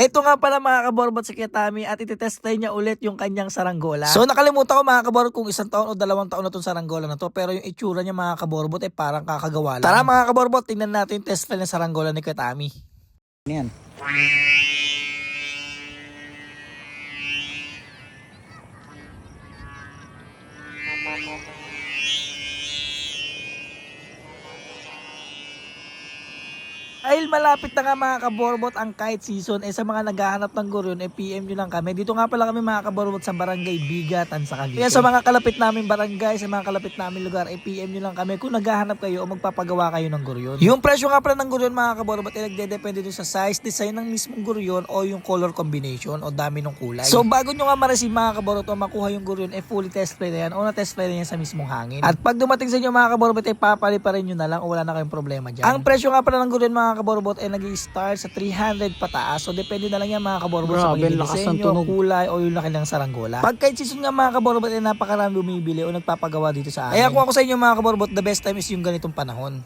Eto nga pala mga kaborbot si Kiatami at itetest niya ulit yung kanyang saranggola. So nakalimutan ko mga kaborbot kung 1 taon o 2 taon na tong saranggola na to, pero yung itsura niya mga kaborbot parang kakagawa lang. Tara mga kaborbot, tingnan natin yung test file ng saranggola ni Kiatami. Yan. Dahil malapit na nga mga kaborbot ang kite season, sa mga naghahanap ng guryon, PM nyo lang kami. Dito nga pala kami mga kaborbot sa barangay Bigatan sa Cavite. Kaya sa mga kalapit namin barangay, sa mga kalapit namin lugar, PM nyo lang kami kung naghahanap kayo o magpapagawa kayo ng guryon. Yung presyo nga pala ng guryon mga kaborbot nagdedepende dun sa size, design ng mismong guryon o yung color combination o dami ng kulay. So bago nyo nga ma-receive mga kaborbot o makuha yung guryon, fully test play na yan o na-test play na yan sa mismong hangin. At pag dumating sa inyo mga kaborbot, papali pa rin nyo na lang o wala na kayong problema dyan. Ang presyo nga pala ng guryon mga kaborbot nag-i-start sa 300 pataas. So depende na lang yan mga kaborbot sa pagiging disenyo, kulay o yung laki ng saranggola. Pag kite season nga mga kaborbot napakarami bumibili o nagpapagawa dito sa amin. Kaya kung ako sa inyo mga kaborbot, the best time is yung ganitong panahon.